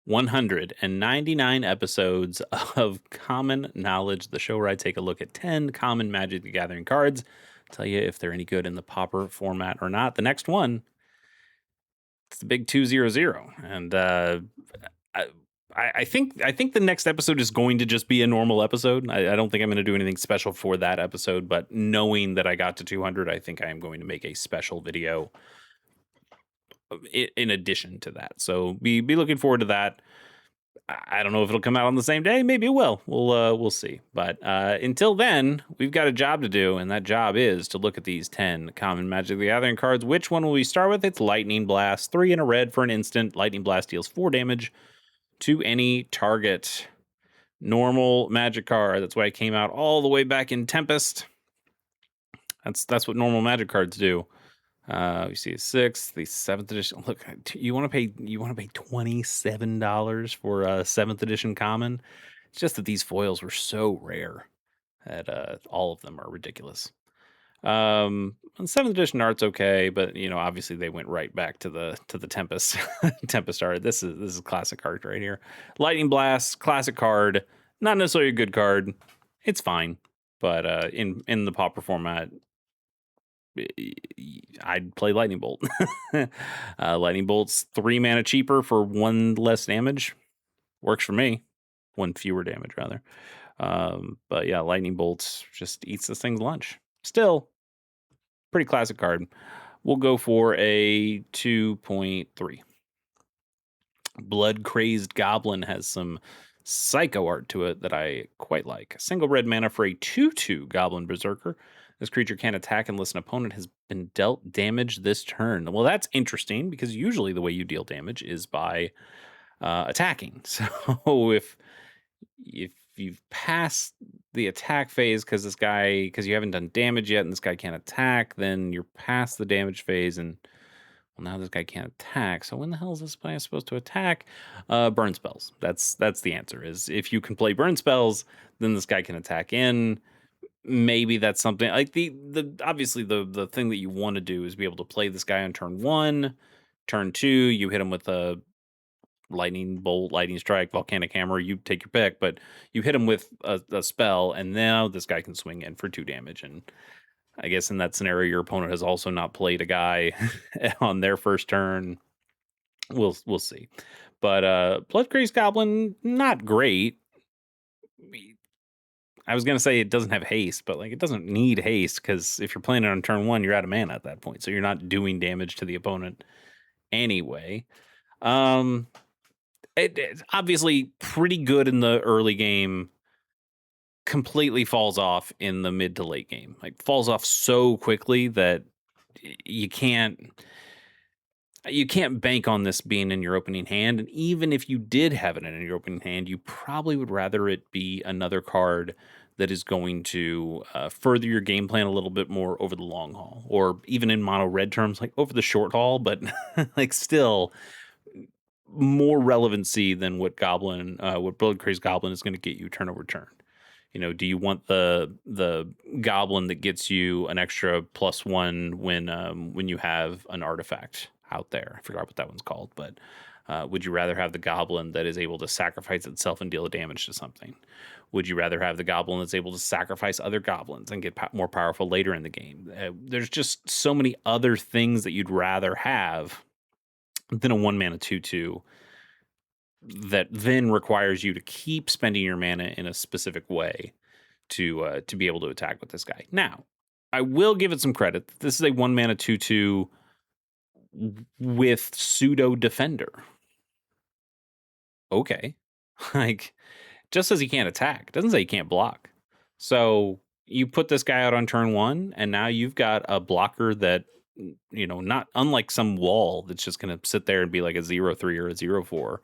199 episodes of Common Knowledge, the show where I take a look at 10 common Magic the Gathering cards, tell you if they're any good in the Pauper format or not. The next one, it's the big 200, and I, I think the next episode is going to just be a normal episode. I don't think I'm going to do anything special for that episode, but knowing that I got to 200, I think I am going to make a special video in addition to that. So be looking forward to that. I don't know if it'll come out on the same day. Maybe it will. We'll see. But until then, we've got a job to do, and that job is to look at these 10 common Magic the Gathering cards. Which one will we start with? It's Lightning Blast. 3 in a red for an instant. Lightning Blast deals 4 damage to any target. Normal Magic card. That's why it came out all the way back in Tempest. That's what normal Magic cards do. You see a 6th, the 7th edition. Look, you want to pay $27 for a 7th edition common. It's just that these foils were so rare that all of them are ridiculous. On 7th edition art's okay, but obviously they went right back to the Tempest Tempest art. This is a classic art right here. Lightning Blast, classic card, not necessarily a good card. It's fine, but in the Pauper format, I'd play Lightning Bolt. Lightning Bolt's 3 mana cheaper for 1 less damage. Works for me. 1 fewer damage, rather. But yeah, Lightning Bolt just eats this thing's lunch. Still, pretty classic card. We'll go for a 2.3. Blood Crazed Goblin has some psycho art to it that I quite like. Single red mana for a 2/2 Goblin Berserker. This creature can't attack unless an opponent has been dealt damage this turn. Well, that's interesting because usually the way you deal damage is by attacking. So if you've passed the attack phase because you haven't done damage yet and this guy can't attack, then you're past the damage phase and now this guy can't attack. So when the hell is this guy supposed to attack? Burn spells. That's the answer. Is if you can play burn spells, then this guy can attack in. Maybe that's something like the obviously the thing that you want to do is be able to play this guy on turn 1, turn 2, you hit him with a lightning bolt, lightning strike, volcanic hammer, you take your pick, but you hit him with a spell, and now this guy can swing in for 2 damage. And I guess in that scenario, your opponent has also not played a guy on their first turn. We'll see. But Blood Crazed Goblin, not great. I was going to say it doesn't have haste, but it doesn't need haste because if you're playing it on turn 1, you're out of mana at that point. So you're not doing damage to the opponent anyway. It's obviously pretty good in the early game. Completely falls off in the mid to late game. Falls off so quickly that you can't bank on this being in your opening hand. And even if you did have it in your opening hand, you probably would rather it be another card that is going to further your game plan a little bit more over the long haul, or even in mono red terms, over the short haul, but still more relevancy than what Blood Crazed Goblin is going to get you turn over turn. Do you want the goblin that gets you an extra +1 when you have an artifact out there? I forgot what that one's called, but would you rather have the goblin that is able to sacrifice itself and deal damage to something? Would you rather have the goblin that's able to sacrifice other goblins and get more powerful later in the game? There's just so many other things that you'd rather have than a 1 mana 2/2 that then requires you to keep spending your mana in a specific way to be able to attack with this guy. Now, I will give it some credit. This is a 1 mana 2/2 with pseudo defender. Okay. Just says he can't attack. Doesn't say he can't block. So you put this guy out on turn 1, and now you've got a blocker that, not unlike some wall that's just going to sit there and be like a 0/3 or a 0/4.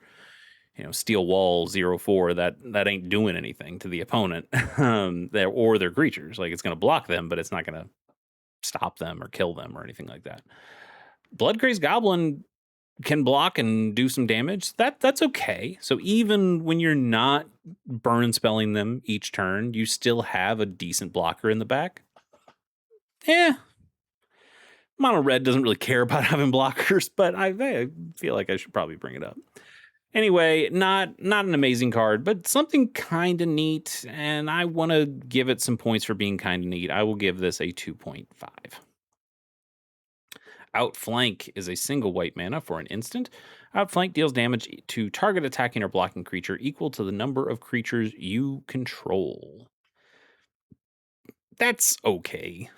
Steel wall 0/4, that ain't doing anything to the opponent or their creatures. It's going to block them, but it's not going to stop them or kill them or anything like that. Blood Crazed Goblin can block and do some damage. That's okay. So even when you're not burn spelling them each turn, you still have a decent blocker in the back. Mono red doesn't really care about having blockers, but I feel like I should probably bring it up. Anyway, not an amazing card, but something kind of neat, and I want to give it some points for being kind of neat. I will give this a 2.5. Outflank is a single white mana for an instant. Outflank deals damage to target attacking or blocking creature equal to the number of creatures you control. That's okay.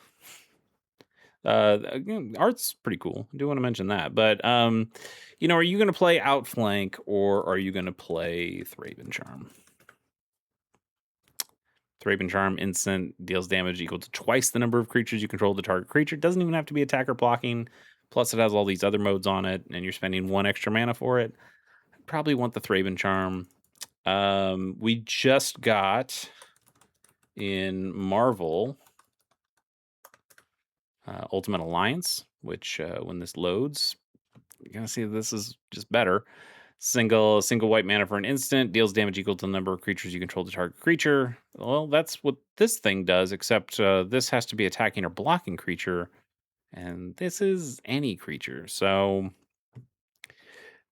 Art's pretty cool. I do want to mention that. But are you going to play Outflank or are you going to play Thraben Charm? Thraben Charm instant deals damage equal to twice the number of creatures you control the target creature. Doesn't even have to be attacker blocking. Plus, it has all these other modes on it, and you're spending 1 extra mana for it. Probably want the Thraben Charm. We just got in Marvel Ultimate Alliance, which when this loads, you're gonna see this is just better. Single white mana for an instant deals damage equal to the number of creatures you control the target creature. Well, that's what this thing does, except this has to be attacking or blocking creature, and this is any creature. So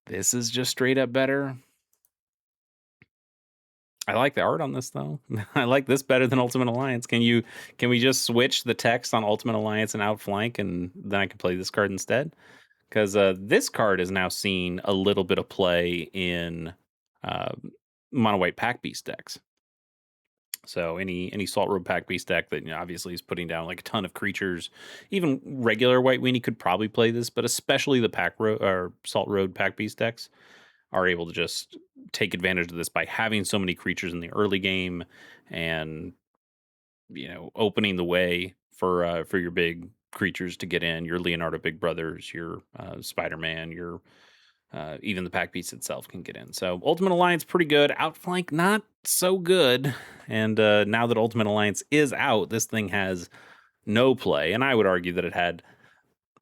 this is just straight up better. I like the art on this though. I like this better than Ultimate Alliance. Can we just switch the text on Ultimate Alliance and Outflank, and then I can play this card instead? Because this card is now seeing a little bit of play in uh, mono white pack beast decks. So any Salt Road pack beast deck that obviously is putting down like a ton of creatures, even regular White Weenie could probably play this, but especially the Salt Road pack beast decks are able to just take advantage of this by having so many creatures in the early game and opening the way for your big creatures to get in, your Leonardo Big Brothers, your Spider-Man, your even the pack beast itself can get in. So Ultimate Alliance pretty good. Outflank not so good. And now that Ultimate Alliance is out, this thing has no play, and I would argue that it had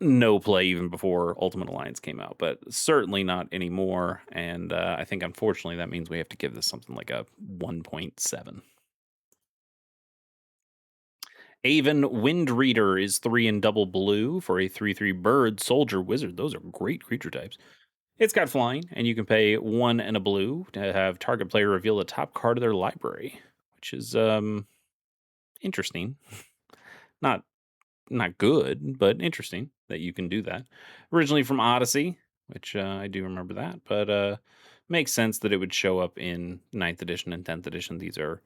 no play even before Ultimate Alliance came out, but certainly not anymore. And I think unfortunately that means we have to give this something like a 1.7. Avon Wind Reader is 3 and double blue for a 3/3 bird, soldier, wizard. Those are great creature types. It's got flying, and you can pay 1 and a blue to have target player reveal the top card of their library, which is interesting. Not good, but interesting that you can do that. Originally from Odyssey, which I do remember that, but makes sense that it would show up in 9th edition and 10th edition. These are,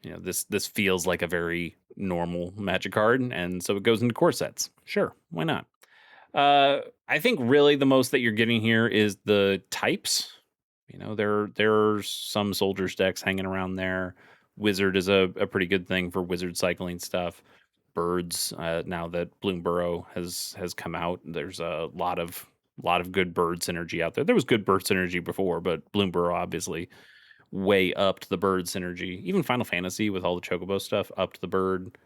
this feels like a very normal Magic card, and so it goes into core sets. Sure, why not? I think really the most that you're getting here is the types. There's some soldiers decks hanging around there. Wizard is a pretty good thing for wizard cycling stuff. Birds, now that Bloomburrow has come out, there's a lot of good bird synergy out there. There was good bird synergy before, but Bloomburrow obviously way upped the bird synergy. Even Final Fantasy with all the Chocobo stuff upped the bird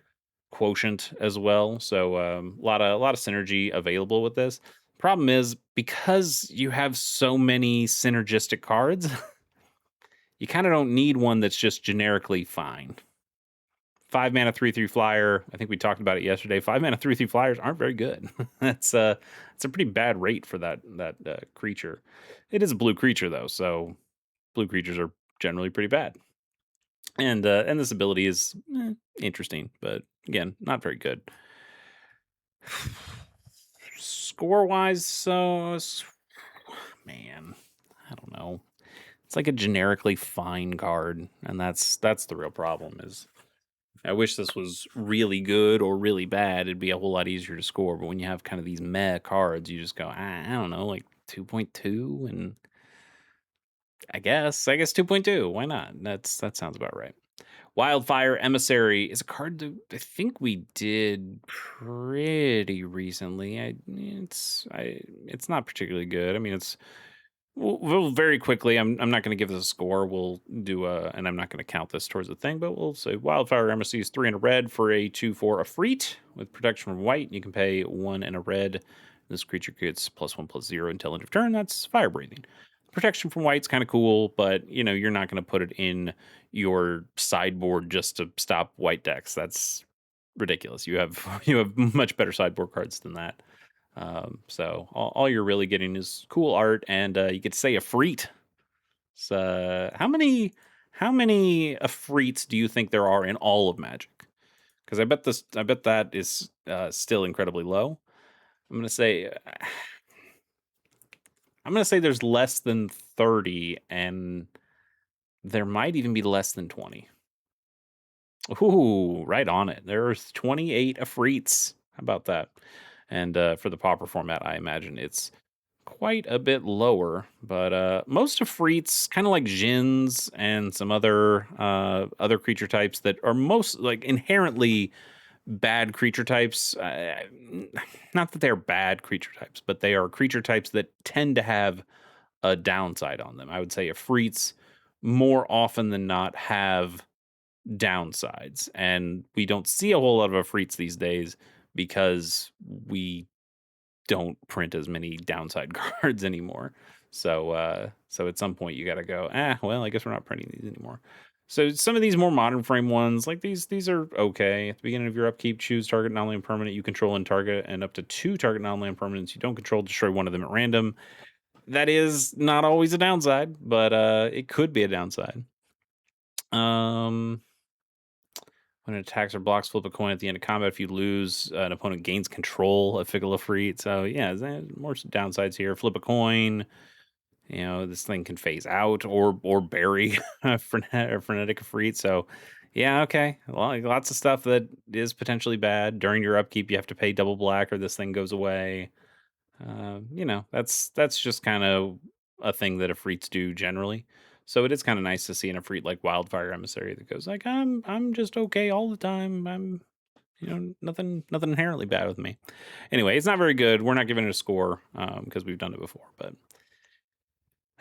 quotient as well. So a lot of synergy available with this. Problem is because you have so many synergistic cards, you kind of don't need one that's just generically fine. 5 mana 3/3 flyer. I think we talked about it yesterday. 5 mana 3/3 flyers aren't very good. It's a pretty bad rate for that creature. It is a blue creature though, so blue creatures are generally pretty bad. And this ability is interesting, but again, not very good. Score wise, so man, I don't know. It's like a generically fine card, and that's the real problem. Is I wish this was really good or really bad. It'd be a whole lot easier to score. But when you have kind of these meh cards, you just go, I don't know, like 2.2, and I guess 2.2. Why not? That sounds about right. Wildfire Emissary is a card that I think we did pretty recently. It's not particularly good. I mean, we'll very quickly. I'm not going to give this a score. We'll do and I'm not going to count this towards the thing, but we'll say Wildfire Emissary is 3 and a red for a 2/4 Efreet with protection from white. You can pay 1 and a red. This creature gets +1/+0 until end of turn. That's fire breathing. Protection from white's kind of cool, but you're not going to put it in your sideboard just to stop white decks. That's ridiculous. You have much better sideboard cards than that. So all you're really getting is cool art, and you get to say Efreet. So, how many Afrits do you think there are in all of Magic? Because I bet that is still incredibly low. I'm gonna say I'm gonna say there's less than 30, and there might even be less than 20. Ooh, right on it. There's 28 Afrits. How about that? And for the Pauper format, I imagine it's quite a bit lower. But most Afrits, kind of like Djinns and some other creature types that are most like inherently bad creature types. Not that they're bad creature types, but they are creature types that tend to have a downside on them. I would say Afrits more often than not have downsides, and we don't see a whole lot of Afrits these days because we don't print as many downside cards anymore. So at some point you got to go, well, I guess we're not printing these anymore. So some of these more modern frame ones, like these are okay. At the beginning of your upkeep, choose target non-land permanent you control and target, and up to 2 target non-land permanents you don't control, destroy one of them at random. That is not always a downside, but it could be a downside. Um, when it attacks or blocks, flip a coin at the end of combat. If you lose, an opponent gains control of Fickle Efreet. So yeah, there's more downsides here. Flip a coin. You know, this thing can phase out or bury frenetic Efreet. So yeah, okay. Well, like, lots of stuff that is potentially bad. During your upkeep, you have to pay double black or this thing goes away. That's just kind of a thing that Efreets do generally. So it is kind of nice to see an Efreet like Wildfire Emissary that goes like, I'm just okay all the time. I'm nothing inherently bad with me. Anyway, it's not very good. We're not giving it a score because we've done it before, but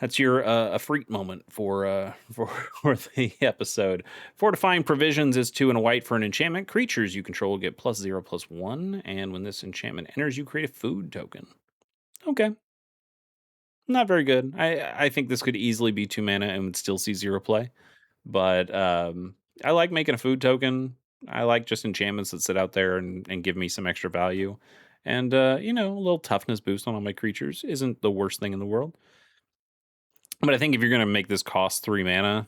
that's your Efreet moment for for the episode. Fortifying Provisions is 2 and a white for an enchantment. Creatures you control get +0/+1, and when this enchantment enters, you create a food token. Okay, not very good. I think this could easily be 2 mana and would still see 0 play. But I like making a food token. I like just enchantments that sit out there and give me some extra value. And a little toughness boost on all my creatures isn't the worst thing in the world. But I think if you're gonna make this cost 3 mana,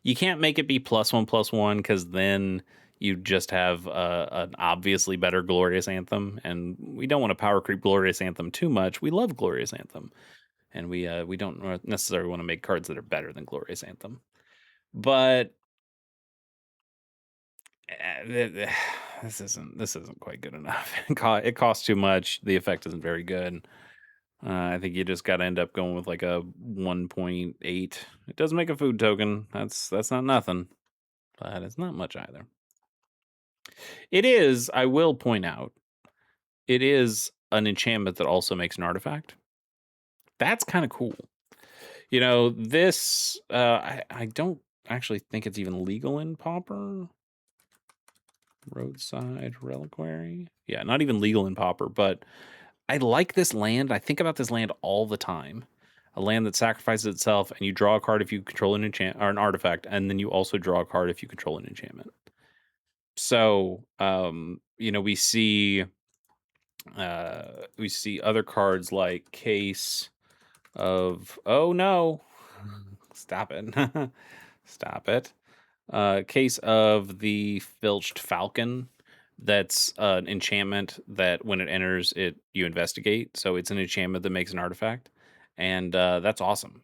you can't make it be +1/+1 because then you just have an obviously better Glorious Anthem, and we don't want to power creep Glorious Anthem too much. We love Glorious Anthem, and we don't necessarily want to make cards that are better than Glorious Anthem. But this isn't quite good enough. It costs too much. The effect isn't very good. I think you just got to end up going with like a 1.8. It does make a food token. That's not nothing, but it's not much either. It is, I will point out, it is an enchantment that also makes an artifact. That's kind of cool. This I don't actually think it's even legal in Pauper. Roadside Reliquary. Yeah, not even legal in Pauper, but I like this land. I think about this land all the time. A land that sacrifices itself, and you draw a card if you control an enchant or an artifact, and then you also draw a card if you control an enchantment. So, we see other cards like Case of Oh no, stop it, stop it. Case of the Filched Falcon. That's an enchantment that when it enters, you investigate. So it's an enchantment that makes an artifact, and that's awesome.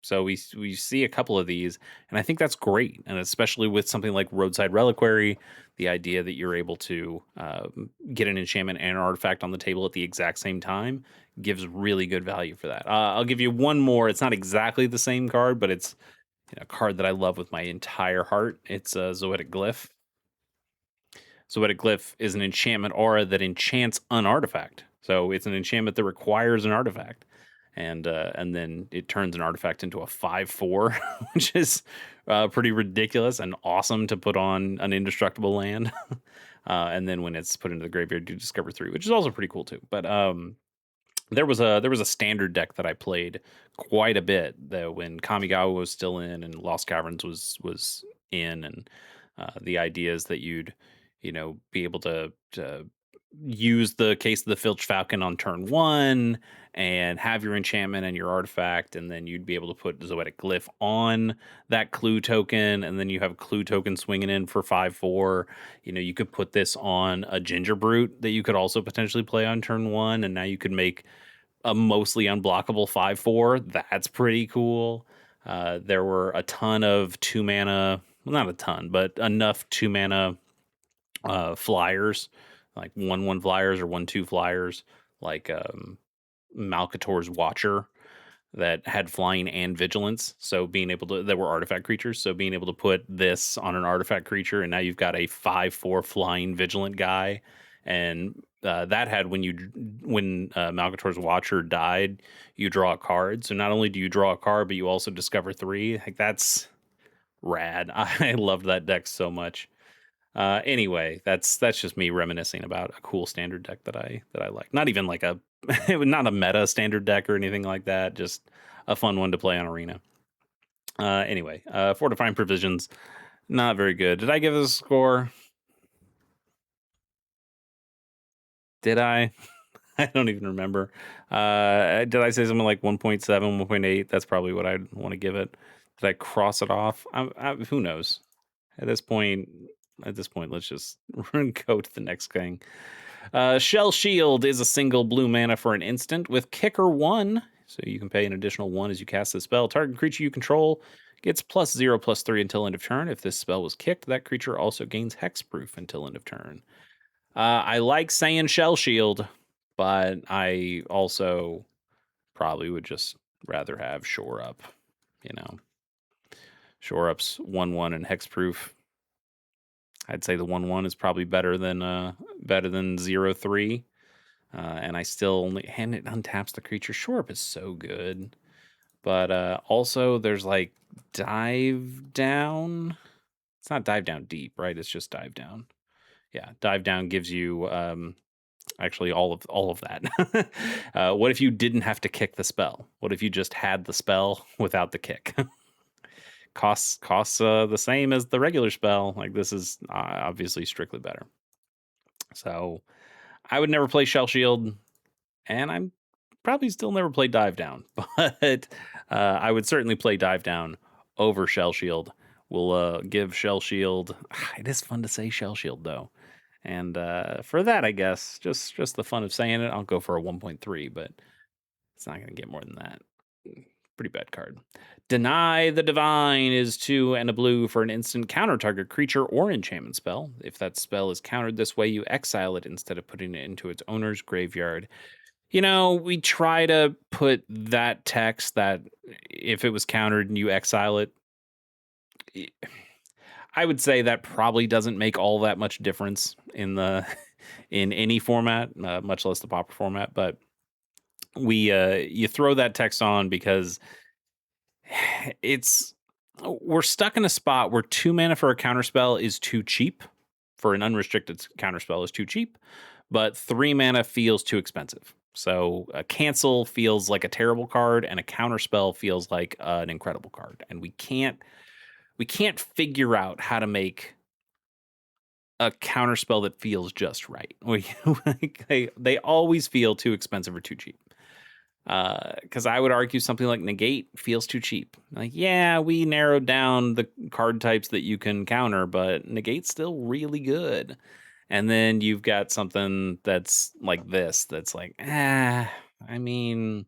So we see a couple of these, and I think that's great, and especially with something like Roadside Reliquary, the idea that you're able to get an enchantment and an artifact on the table at the exact same time gives really good value for that. I'll give you one more. It's not exactly the same card, but it's a card that I love with my entire heart. It's a Zoetic Glyph. Zoetic Glyph is an enchantment aura that enchants an artifact. So it's an enchantment that requires an artifact, and then it turns an artifact into a 5/4, which is pretty ridiculous and awesome to put on an indestructible land. And then when it's put into the graveyard, you discover 3, which is also pretty cool too. But there was a standard deck that I played quite a bit that when Kamigawa was still in and Lost Caverns was in, and the idea is that you'd be able to use the Case of the Filched Falcon on turn 1 and have your enchantment and your artifact, and then you'd be able to put Zoetic Glyph on that clue token, and then you have a clue token swinging in for 5/4. You could put this on a Ginger Brute that you could also potentially play on turn one, and now you could make a mostly unblockable 5/4. That's pretty cool. There were a ton of 2 mana, well, not a ton, but enough 2 mana flyers, like 1/1 flyers or 1/2 flyers, like Malcator's Watcher, that had flying and vigilance. So being able to, that were artifact creatures. So being able to put this on an artifact creature, and now you've got a 5/4 flying vigilant guy. And that had when Malcator's Watcher died, you draw a card. So not only do you draw a card, but you also discover 3. Like, that's rad. I loved that deck so much. Anyway, that's just me reminiscing about a cool standard deck that I like. Not even like a not a meta standard deck or anything like that. Just a fun one to play on Arena. Anyway, Fortifying Provisions, not very good. Did I give this a score? Did I? I don't even remember. Did I say something like 1.7, 1.8? That's probably what I'd want to give it. Did I cross it off? Who knows? At this point, let's just go to the next thing. Shell Shield is a single blue mana for an instant with Kicker 1. So you can pay an additional 1 as you cast the spell. Target creature you control gets +0/+3 until end of turn. If this spell was kicked, that creature also gains hexproof until end of turn. I like saying Shell Shield, but I also probably would just rather have Shore Up. Shore Up's 1/1 and hexproof. I'd say the 1/1 is probably better than 0/3. And I still only, and it untaps the creature. Shore Up is so good. But also there's like Dive Down. It's not Dive Down Deep, right? It's just Dive Down. Yeah, Dive Down gives you actually all of that. What if you didn't have to kick the spell? What if you just had the spell without the kick? Costs the same as the regular spell. Like, this is obviously strictly better. So I would never play Shell Shield, and I'm probably still never play Dive Down, but I would certainly play Dive Down over Shell Shield. We'll give Shell Shield. It is fun to say Shell Shield though, and for that, I guess just the fun of saying it, I'll go for a 1.3, but it's not going to get more than that. Pretty bad card. Deny the Divine is 2 and a blue for an instant. Counter target creature or enchantment spell. If that spell is countered this way, you exile it instead of putting it into its owner's graveyard. We try to put that text that if it was countered and you exile it, I would say that probably doesn't make all that much difference in any format, much less the Pauper format. But you throw that text on because we're stuck in a spot where 2 mana for a counterspell is too cheap. For an unrestricted counterspell is too cheap, but 3 mana feels too expensive. So a cancel feels like a terrible card, and a counterspell feels like an incredible card. And we can't figure out how to make a counterspell that feels just right. They always feel too expensive or too cheap. Because I would argue something like Negate feels too cheap. Like, yeah, we narrowed down the card types that you can counter, but Negate's still really good. And then you've got something that's like this, that's like, I mean,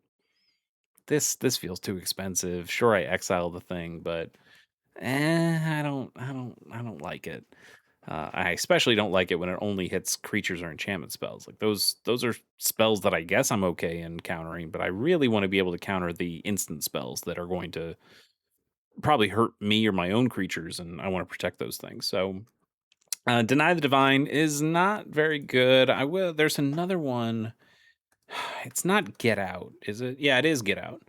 this feels too expensive. Sure, I exile the thing, but I don't like it. I especially don't like it when it only hits creatures or enchantment spells. Like, those are spells that I guess I'm okay in countering, but I really want to be able to counter the instant spells that are going to probably hurt me or my own creatures, and I want to protect those things. So Deny the Divine is not very good. There's another one. It's not Get Out, is it? Yeah, it is Get Out,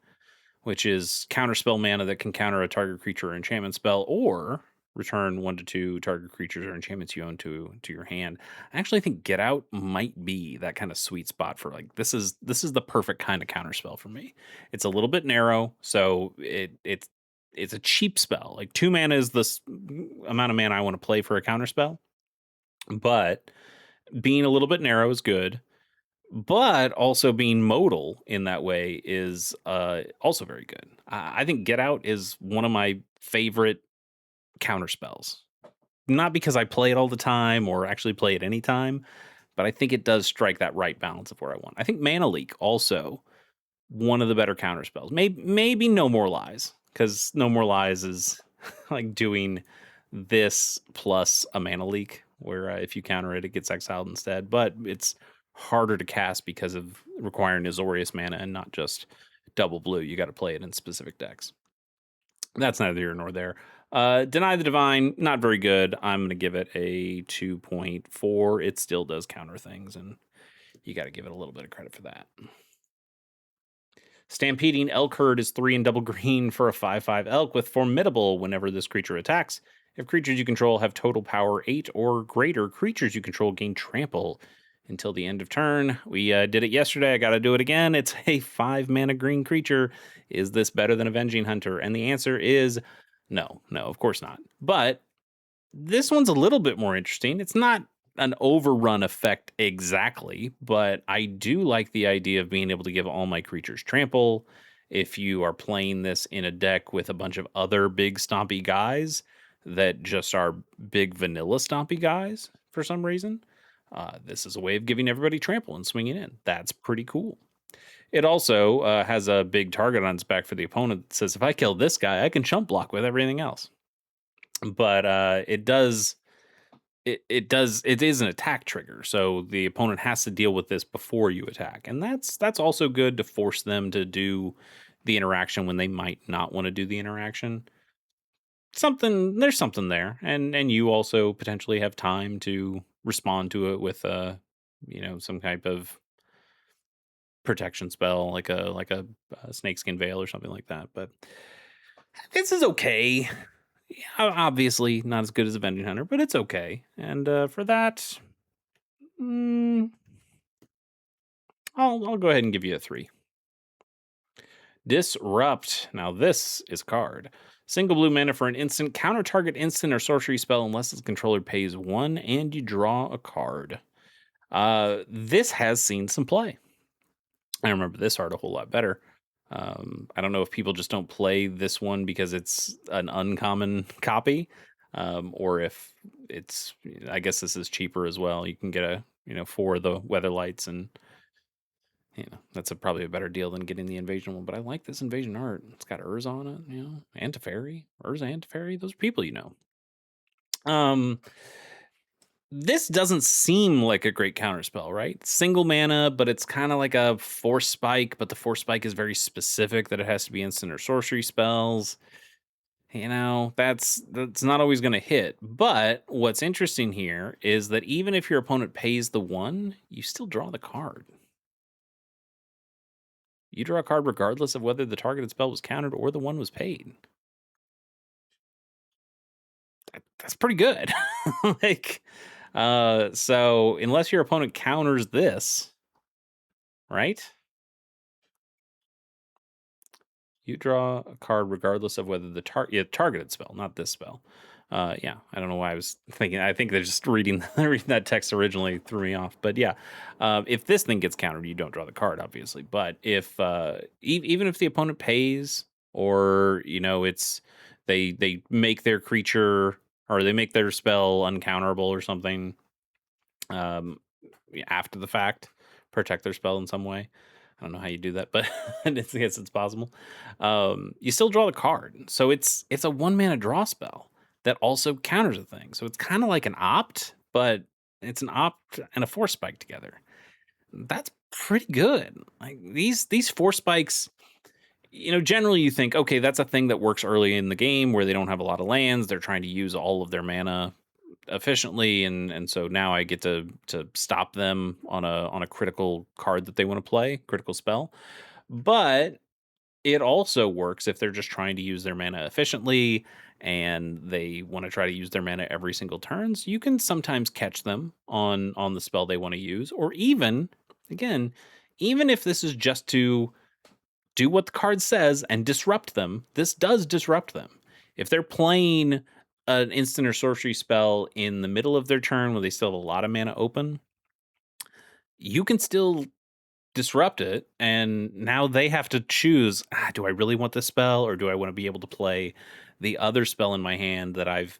which is counterspell mana that can counter a target creature or enchantment spell, or return 1 to 2 target creatures or enchantments you own to your hand. I actually think Get Out might be that kind of sweet spot for, like, this is the perfect kind of counterspell for me. It's a little bit narrow, so it's a cheap spell. Like, 2 mana is the amount of mana I want to play for a counterspell, but being a little bit narrow is good. But also being modal in that way is also very good. I think Get Out is one of my favorite counter spells. Not because I play it all the time or actually play it anytime, but I think it does strike that right balance of where I want. I think Mana Leak also one of the better counter spells. Maybe No More Lies, because No More Lies is like doing this plus a Mana Leak, where if you counter it, it gets exiled instead. But it's harder to cast because of requiring Azorius mana and not just double blue. You got to play it in specific decks. That's neither here nor there. Deny the Divine, not very good. I'm going to give it a 2.4. It still does counter things, and you got to give it a little bit of credit for that. Stampeding Elk Herd is 3 and double green for a 5/5 elk with formidable whenever this creature attacks. If creatures you control have total power 8 or greater, creatures you control gain trample until the end of turn. We did it yesterday. I got to do it again. It's a 5 mana green creature. Is this better than Avenging Hunter? And the answer is no, of course not. But this one's a little bit more interesting. It's not an overrun effect exactly, but I do like the idea of being able to give all my creatures trample. If you are playing this in a deck with a bunch of other big stompy guys that just are big vanilla stompy guys for some reason, this is a way of giving everybody trample and swinging in. That's pretty cool. It also has a big target on its back for the opponent that says, if I kill this guy, I can chump block with everything else. But it is an attack trigger, so the opponent has to deal with this before you attack, and that's also good to force them to do the interaction when they might not want to do the interaction. There's something there, and you also potentially have time to respond to it with some type of protection spell, like a snakeskin veil or something like that. But this is okay. Obviously not as good as Avenging Hunter, but it's okay. And for that, I'll go ahead and give you a 3. Disrupt. Now this is card. Single blue mana for an instant. Counter target instant or sorcery spell unless its controller pays 1 and you draw a card. This has seen some play. I remember this art a whole lot better. I don't know if people just don't play this one because it's an uncommon copy, or if it's. I guess this is cheaper as well. You can get 4 of the weather lights, and that's probably a better deal than getting the invasion one. But I like this invasion art. It's got Urza on it, Anteferi, Urza, Anteferi. Those are people This doesn't seem like a great counterspell, right? Single mana, but it's kind of like a force spike, but the force spike is very specific that it has to be instant or sorcery spells. That's not always going to hit. But what's interesting here is that even if your opponent pays the 1, you still draw the card. You draw a card regardless of whether the targeted spell was countered or the 1 was paid. That's pretty good. So unless your opponent counters this, right? You draw a card regardless of whether the targeted spell, not this spell. Yeah, I don't know why I was thinking. I think they're just reading that text originally threw me off. But yeah, if this thing gets countered, you don't draw the card, obviously. But if even if the opponent pays, or it's they make their creature or they make their spell uncounterable or something, after the fact, protect their spell in some way. I don't know how you do that, but I guess it's possible. You still draw the card, so it's a 1 mana draw spell that also counters a thing. So it's kind of like an opt, but it's an opt and a force spike together. That's pretty good. Like these force spikes, generally you think, okay, that's a thing that works early in the game where they don't have a lot of lands. They're trying to use all of their mana efficiently, and so now I get to stop them on a critical card that they want to play, critical spell. But it also works if they're just trying to use their mana efficiently and they want to try to use their mana every single turns. You can sometimes catch them on the spell they want to use, or even if this is just to do what the card says and disrupt them. This does disrupt them. If they're playing an instant or sorcery spell in the middle of their turn where they still have a lot of mana open, you can still disrupt it, and now they have to choose, do I really want this spell, or do I want to be able to play the other spell in my hand that I've,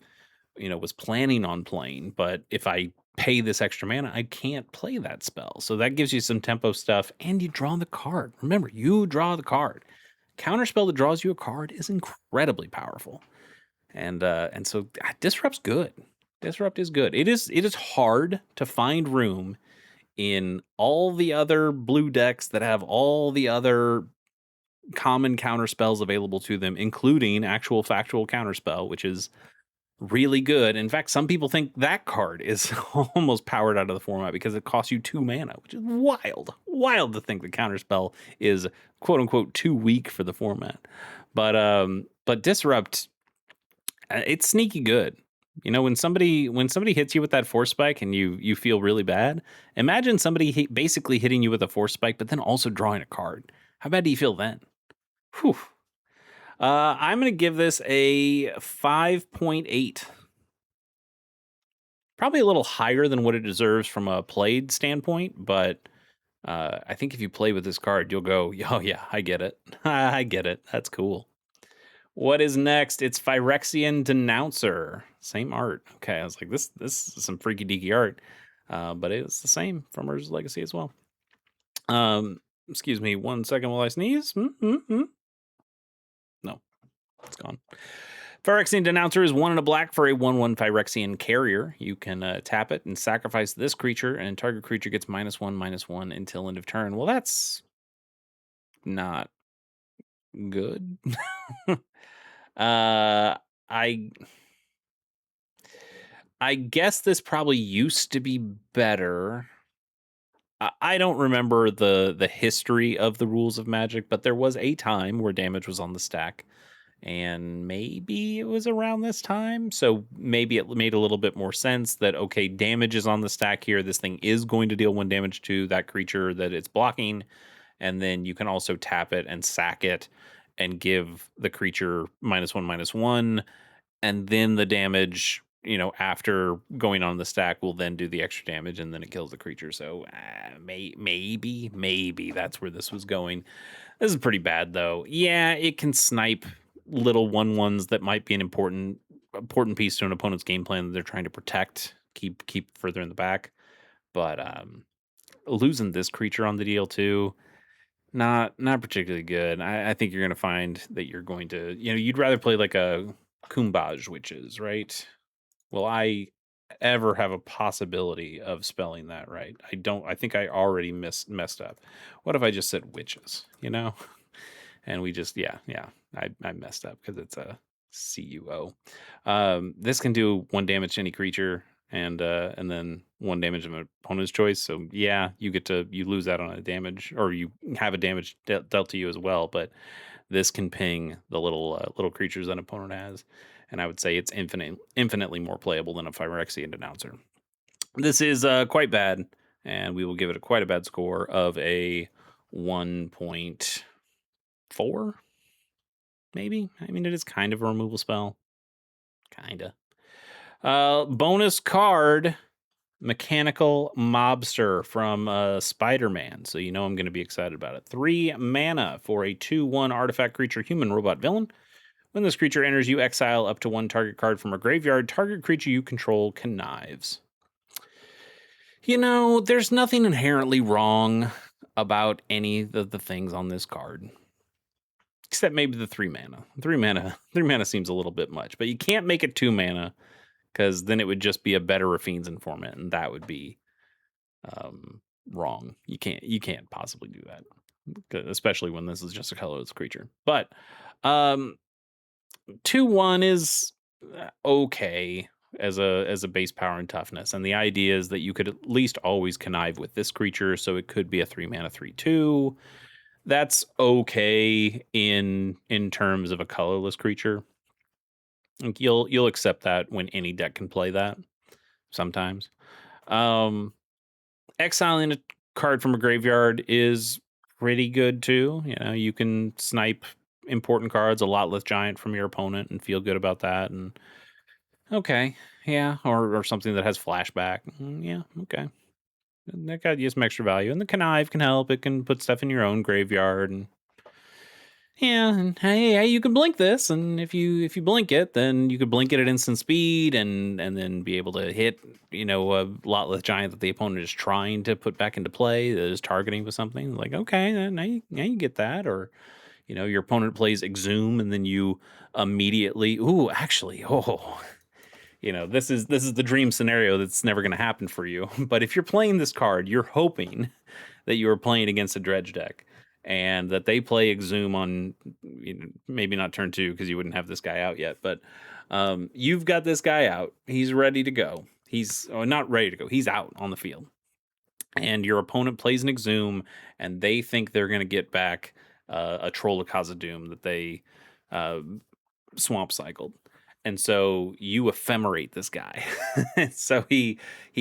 was planning on playing, but if I pay this extra mana, I can't play that spell. So that gives you some tempo stuff, and you draw the card. Remember, you draw the card. Counterspell that draws you a card is incredibly powerful. And so Disrupt's good. Disrupt is good. It is hard to find room in all the other blue decks that have all the other common counter spells available to them, including actual factual counterspell, which is really good. In fact, some people think that card is almost powered out of the format because it costs you 2 mana, which is wild. Wild to think the counterspell is quote unquote too weak for the format. But Disrupt, it's sneaky good. When somebody hits you with that force spike and you feel really bad, imagine somebody basically hitting you with a force spike, but then also drawing a card. How bad do you feel then? Whew. I'm going to give this a 5.8. Probably a little higher than what it deserves from a played standpoint, but I think if you play with this card, you'll go, oh yeah, I get it. I get it. That's cool. What is next? It's Phyrexian Denouncer. Same art. Okay, I was like, this is some freaky deaky art, but it's the same from Urza's Legacy as well. Excuse me 1 second while I sneeze. No, it's gone. Phyrexian Denouncer is 1 and a black for a 1/1 Phyrexian carrier. You can tap it and sacrifice this creature, and target creature gets -1/-1 until end of turn. Well, that's not good. I guess this probably used to be better. I don't remember the history of the rules of Magic, but there was a time where damage was on the stack, and maybe it was around this time. So maybe it made a little bit more sense that, okay, damage is on the stack here. This thing is going to deal 1 damage to that creature that it's blocking, and then you can also tap it and sack it and give the creature -1/-1, and then the damage, after going on the stack will then do the extra damage, and then it kills the creature. So maybe that's where this was going. This is pretty bad though. Yeah, it can snipe little 1/1s that might be an important piece to an opponent's game plan that they're trying to protect, keep further in the back. But losing this creature on the deal too, not particularly good. I think you're going to find that you're going to, you'd rather play like a Kumbaj Witches, right? Will I ever have a possibility of spelling that right? I don't. I think I already messed up. What if I just said witches, And we just, yeah, I messed up because it's a CUO. This can do 1 damage to any creature, and then 1 damage of an opponent's choice. So yeah, you lose that on a damage, or you have a damage dealt to you as well. But this can ping the little creatures that an opponent has, and I would say it's infinitely more playable than a Phyrexian Denouncer. This is quite bad, and we will give it quite a bad score of a 1.4, maybe. I mean, it is kind of a removal spell, kinda. Bonus card, Mechanical Mobster from Spider-Man. So I'm going to be excited about it. 3 mana for a 2/1 artifact creature, human robot villain. When this creature enters, you exile up to 1 target card from a graveyard. Target creature you control connives. There's nothing inherently wrong about any of the things on this card, except maybe the 3 mana. 3 mana seems a little bit much, but you can't make it 2 mana because then it would just be a better Rafine's Informant, and that would be wrong. You can't possibly do that, especially when this is just a colorless creature. But 2/1 is okay as a base power and toughness, and the idea is that you could at least always connive with this creature, so it could be a 3 mana 3/2. That's okay in terms of a colorless creature. Like you'll accept that when any deck can play that sometimes. Exiling a card from a graveyard is pretty good too. You can snipe important cards, a lot less giant from your opponent, and feel good about that. And okay, yeah, or something that has flashback. Yeah, okay. And that got you some extra value. And the connive can help. It can put stuff in your own graveyard. And yeah, and hey, you can blink this, and if you blink it, then you could blink it at instant speed, and then be able to hit a lotless giant that the opponent is trying to put back into play, that is targeting with something. Like, okay, then now you get that. Or your opponent plays Exhume, and then you immediately, ooh, actually, oh, this is the dream scenario that's never going to happen for you. But if you're playing this card, you're hoping that you are playing against a dredge deck, and that they play Exhume on, maybe not turn 2 because you wouldn't have this guy out yet, but you've got this guy out. He's ready to go. He's not ready to go. He's out on the field, and your opponent plays an Exhume, and they think they're going to get back a Troll of Khazad-dûm that they uh, swamp cycled. And so you ephemerate this guy. So he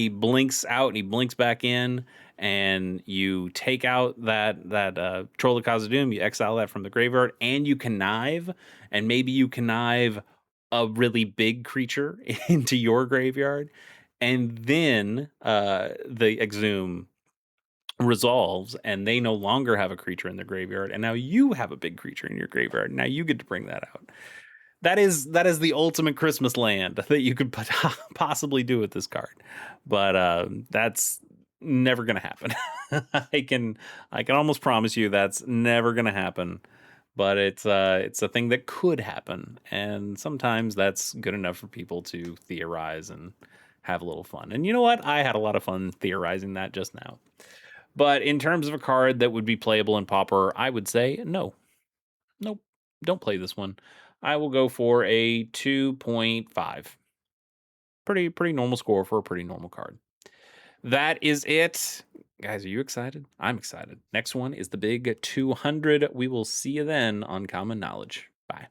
blinks out and he blinks back in, and you take out that Troll of Khazad-dûm, you exile that from the graveyard, and you connive, and maybe you connive a really big creature into your graveyard, and then the Exhume resolves, and they no longer have a creature in their graveyard, and now you have a big creature in your graveyard. Now you get to bring that out. That is the ultimate Christmas land that you could possibly do with this card, but that's never gonna happen. I can almost promise you that's never gonna happen. But it's a thing that could happen, and sometimes that's good enough for people to theorize and have a little fun. And you know what? I had a lot of fun theorizing that just now. But in terms of a card that would be playable in Pauper, I would say no. Nope. Don't play this one. I will go for a 2.5. Pretty normal score for a pretty normal card. That is it. Guys, are you excited? I'm excited. Next one is the big 200. We will see you then on Common Knowledge. Bye.